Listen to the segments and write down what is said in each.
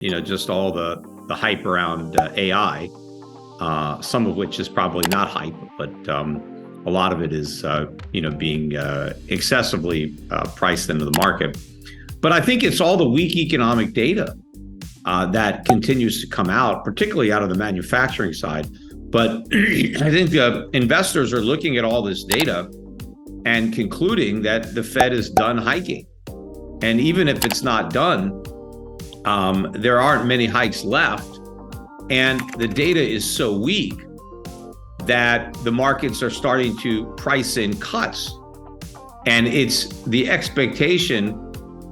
just all the hype around AI, some of which is probably not hype, but a lot of it is, being excessively priced into the market. But I think it's all the weak economic data that continues to come out, particularly out of the manufacturing side. But I think investors are looking at all this data and concluding that the Fed is done hiking. And even if it's not done, there aren't many hikes left. And the data is so weak that the markets are starting to price in cuts. And it's the expectation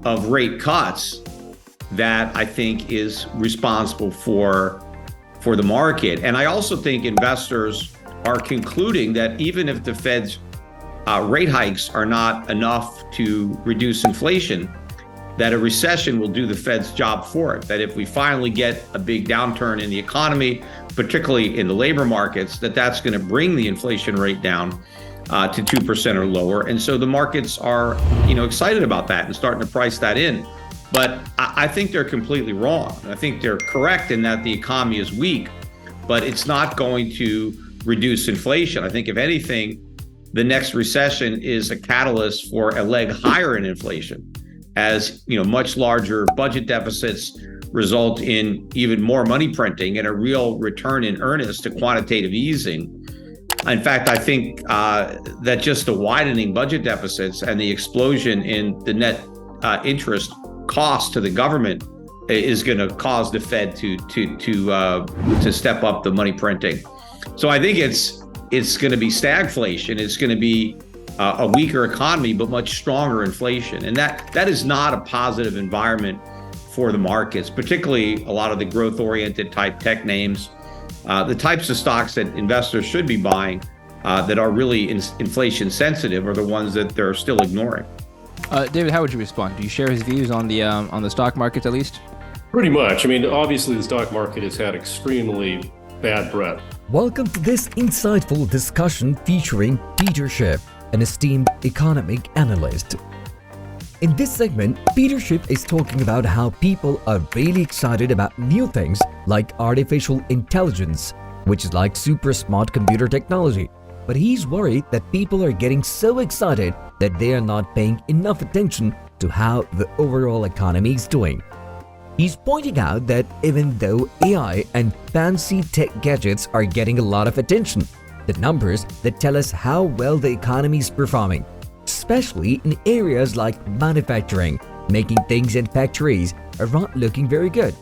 of rate cuts that I think is responsible for the market. And I also think investors are concluding that even if the Fed's rate hikes are not enough to reduce inflation, that a recession will do the Fed's job for it. That if we finally get a big downturn in the economy, particularly in the labor markets, that's going to bring the inflation rate down to 2% or lower. And so the markets are, excited about that and starting to price that in. But I think they're completely wrong. I think they're correct in that the economy is weak, but it's not going to reduce inflation. I think if anything, the next recession is a catalyst for a leg higher in inflation, as much larger budget deficits result in even more money printing and a real return in earnest to quantitative easing. In fact, I think that just the widening budget deficits and the explosion in the net interest cost to the government is going to cause the Fed to step up the money printing. So I think it's going to be stagflation. It's going to be a weaker economy, but much stronger inflation. And that is not a positive environment for the markets, particularly a lot of the growth-oriented type tech names. The types of stocks that investors should be buying that are really inflation sensitive are the ones that they're still ignoring. David, how would you respond? Do you share his views on the stock markets at least? Pretty much. I mean, obviously the stock market has had extremely bad breath. Welcome to this insightful discussion featuring Peter Schiff, an esteemed economic analyst. In this segment, Peter Schiff is talking about how people are really excited about new things like artificial intelligence, which is like super smart computer technology. But he's worried that people are getting so excited that they are not paying enough attention to how the overall economy is doing. He's pointing out that even though AI and fancy tech gadgets are getting a lot of attention, the numbers that tell us how well the economy is performing, especially in areas like manufacturing, making things in factories, are not looking very good.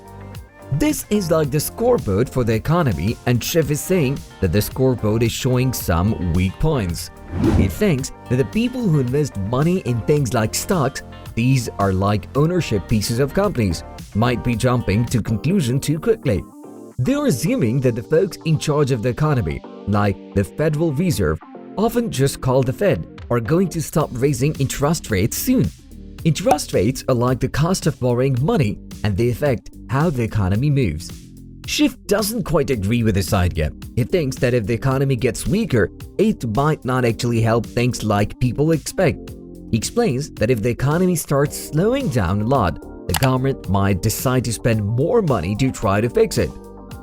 This is like the scoreboard for the economy, and Schiff is saying that the scoreboard is showing some weak points. He thinks that the people who invest money in things like stocks, these are like ownership pieces of companies, might be jumping to conclusion too quickly. They're assuming that the folks in charge of the economy, like the Federal Reserve, often just called the Fed, are going to stop raising interest rates soon. Interest rates are like the cost of borrowing money, and they affect how the economy moves. Schiff doesn't quite agree with this idea. He thinks that if the economy gets weaker, it might not actually help things like people expect. He explains that if the economy starts slowing down a lot, the government might decide to spend more money to try to fix it.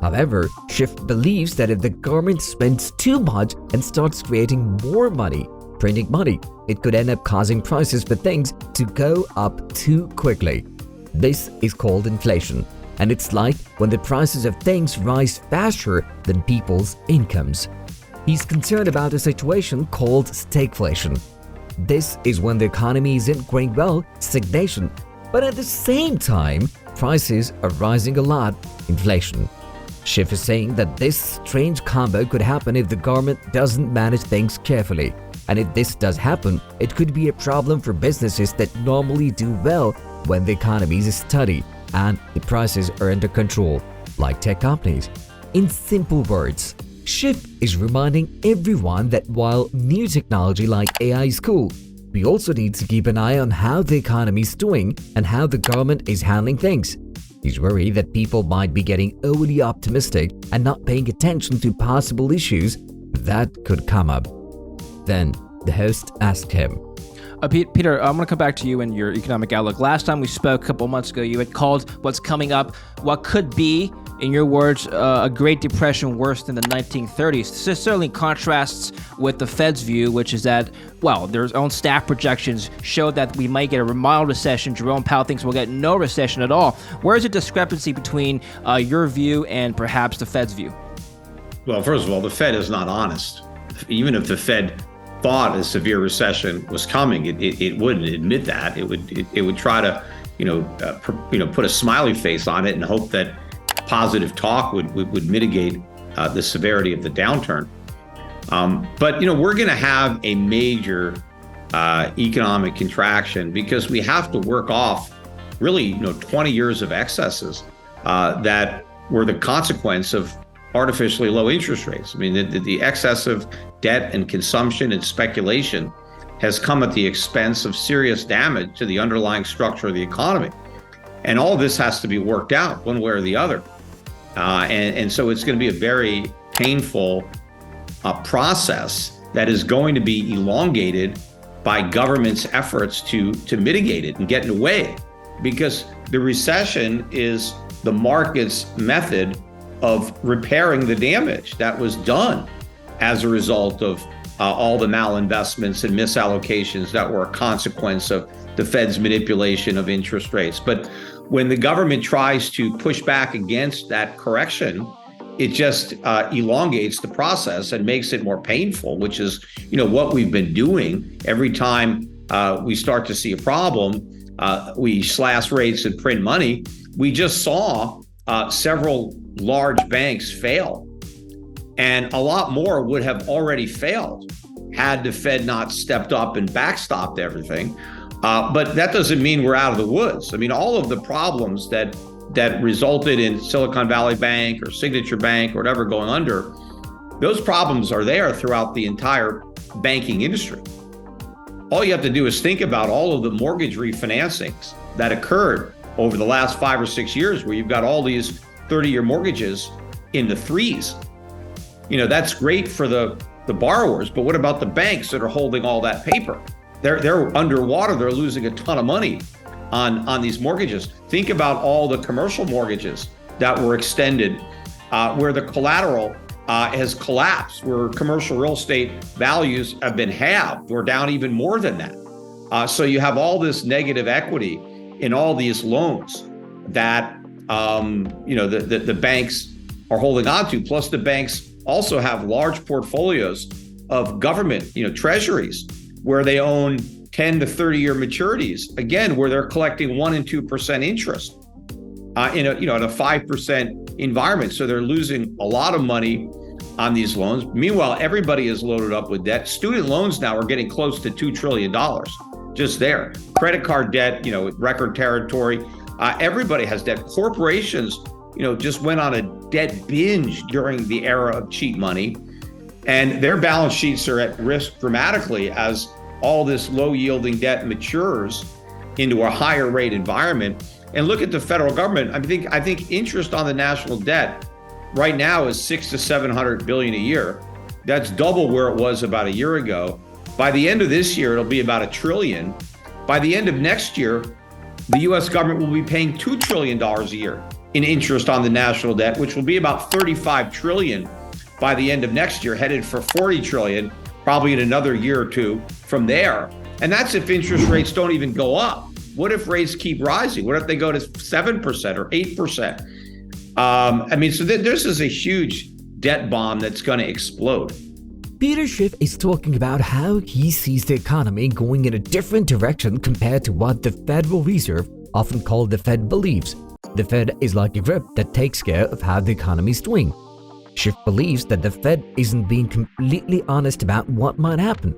However, Schiff believes that if the government spends too much and starts creating more money, printing money, it could end up causing prices for things to go up too quickly. This is called inflation, and it's like when the prices of things rise faster than people's incomes. He's concerned about a situation called stagflation. This is when the economy isn't going well, stagnation, but at the same time, prices are rising a lot, inflation. Schiff is saying that this strange combo could happen if the government doesn't manage things carefully. And if this does happen, it could be a problem for businesses that normally do well when the economy is steady and the prices are under control, like tech companies. In simple words, Schiff is reminding everyone that while new technology like AI is cool, we also need to keep an eye on how the economy is doing and how the government is handling things. He's worried that people might be getting overly optimistic and not paying attention to possible issues that could come up. Then the host asked him, Peter, I'm going to come back to you and your economic outlook. Last time we spoke a couple months ago, you had called what's coming up what could be, in your words, a Great Depression worse than the 1930s. This certainly contrasts with the Fed's view, which is that, well, their own staff projections show that we might get a mild recession. Jerome Powell thinks we'll get no recession at all. Where is the discrepancy between your view and perhaps the Fed's view? Well, first of all, the Fed is not honest. Even if the Fed thought a severe recession was coming, it wouldn't admit that. It would try to, put a smiley face on it and hope that positive talk would mitigate the severity of the downturn. But we're going to have a major economic contraction because we have to work off really 20 years of excesses that were the consequence of artificially low interest rates. I mean, the excess of debt and consumption and speculation has come at the expense of serious damage to the underlying structure of the economy. And all of this has to be worked out one way or the other. And so it's going to be a very painful process that is going to be elongated by government's efforts to mitigate it and get in the way, because the recession is the market's method of repairing the damage that was done as a result of all the malinvestments and misallocations that were a consequence of the Fed's manipulation of interest rates. But when the government tries to push back against that correction, it just elongates the process and makes it more painful, which is, what we've been doing. Every time we start to see a problem, we slash rates and print money. We just saw several large banks fail, and a lot more would have already failed had the Fed not stepped up and backstopped everything. But that doesn't mean we're out of the woods. I mean, all of the problems that resulted in Silicon Valley Bank or Signature Bank or whatever going under, those problems are there throughout the entire banking industry. All you have to do is think about all of the mortgage refinancings that occurred over the last 5 or 6 years, where you've got all these 30-year mortgages in the threes. That's great for the borrowers, but what about the banks that are holding all that paper? They're underwater. They're losing a ton of money on these mortgages. Think about all the commercial mortgages that were extended, where the collateral has collapsed, where commercial real estate values have been halved or down even more than that. So you have all this negative equity in all these loans that the banks are holding on to. Plus, the banks also have large portfolios of government, treasuries, where they own 10 to 30-year maturities, again, where they're collecting 1 and 2% interest in a 5% environment. So they're losing a lot of money on these loans. Meanwhile, everybody is loaded up with debt. Student loans now are getting close to $2 trillion just there. Credit card debt, record territory. Everybody has debt. Corporations, just went on a debt binge during the era of cheap money. And their balance sheets are at risk dramatically as all this low-yielding debt matures into a higher rate environment. And look at the federal government. I think interest on the national debt right now is $600 to $700 billion a year. That's double where it was about a year ago. By the end of this year, it'll be about $1 trillion. By the end of next year, the U.S. government will be paying $2 trillion a year in interest on the national debt, which will be about $35 trillion by the end of next year, headed for $40 trillion, probably in another year or two from there. And that's if interest rates don't even go up. What if rates keep rising? What if they go to 7% or 8%? So this is a huge debt bomb that's going to explode. Peter Schiff is talking about how he sees the economy going in a different direction compared to what the Federal Reserve, often called the Fed, believes. The Fed is like a grip that takes care of how the economy is doing. Schiff believes that the Fed isn't being completely honest about what might happen.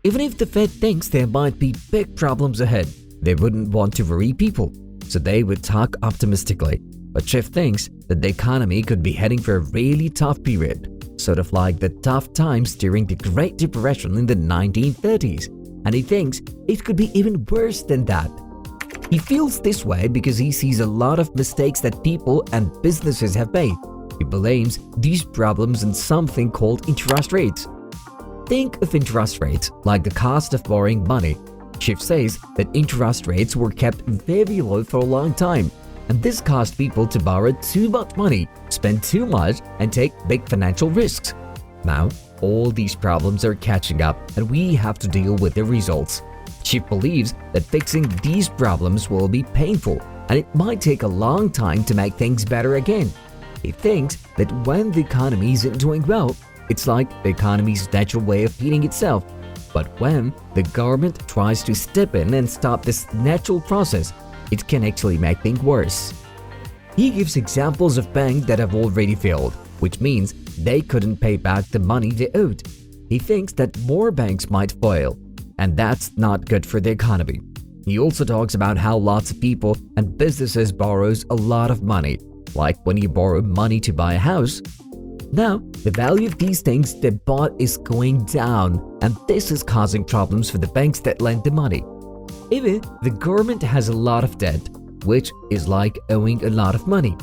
Even if the Fed thinks there might be big problems ahead, they wouldn't want to worry people, so they would talk optimistically. But Schiff thinks that the economy could be heading for a really tough period, sort of like the tough times during the Great Depression in the 1930s, and he thinks it could be even worse than that. He feels this way because he sees a lot of mistakes that people and businesses have made. He blames these problems on something called interest rates. Think of interest rates like the cost of borrowing money. Schiff says that interest rates were kept very low for a long time, and this caused people to borrow too much money, spend too much, and take big financial risks. Now, all these problems are catching up, and we have to deal with the results. Schiff believes that fixing these problems will be painful, and it might take a long time to make things better again. He thinks that when the economy isn't doing well, it's like the economy's natural way of healing itself. But when the government tries to step in and stop this natural process, it can actually make things worse. He gives examples of banks that have already failed, which means they couldn't pay back the money they owed. He thinks that more banks might fail, and that's not good for the economy. He also talks about how lots of people and businesses borrows a lot of money, like when you borrow money to buy a house. Now, the value of these things they bought is going down, and this is causing problems for the banks that lend the money. Even the government has a lot of debt, which is like owing a lot of money.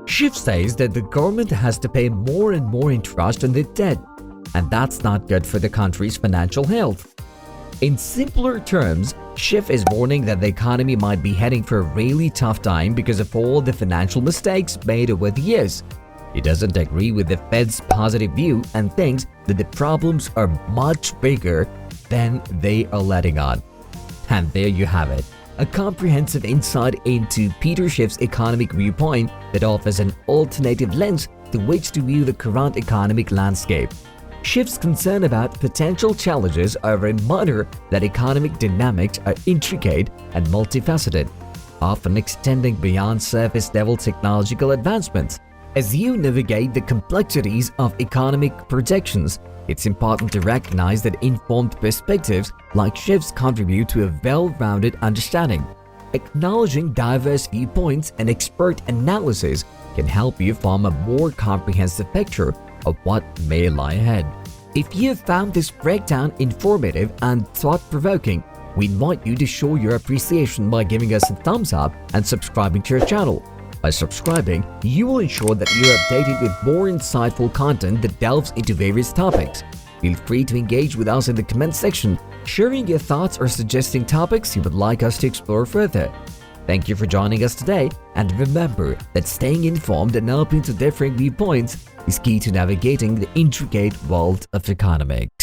Schiff says that the government has to pay more and more interest on the debt, and that's not good for the country's financial health. In simpler terms, Schiff is warning that the economy might be heading for a really tough time because of all the financial mistakes made over the years. He doesn't agree with the Fed's positive view and thinks that the problems are much bigger than they are letting on. And there you have it, a comprehensive insight into Peter Schiff's economic viewpoint that offers an alternative lens to which to view the current economic landscape. Schiff's concern about potential challenges are a reminder that economic dynamics are intricate and multifaceted, often extending beyond surface-level technological advancements. As you navigate the complexities of economic projections, it's important to recognize that informed perspectives like Schiff's contribute to a well-rounded understanding. Acknowledging diverse viewpoints and expert analysis can help you form a more comprehensive picture of what may lie ahead. If you have found this breakdown informative and thought-provoking, we invite you to show your appreciation by giving us a thumbs up and subscribing to our channel. By subscribing, you will ensure that you are updated with more insightful content that delves into various topics. Feel free to engage with us in the comment section, sharing your thoughts or suggesting topics you would like us to explore further. Thank you for joining us today, and remember that staying informed and open to differing viewpoints is key to navigating the intricate world of economics.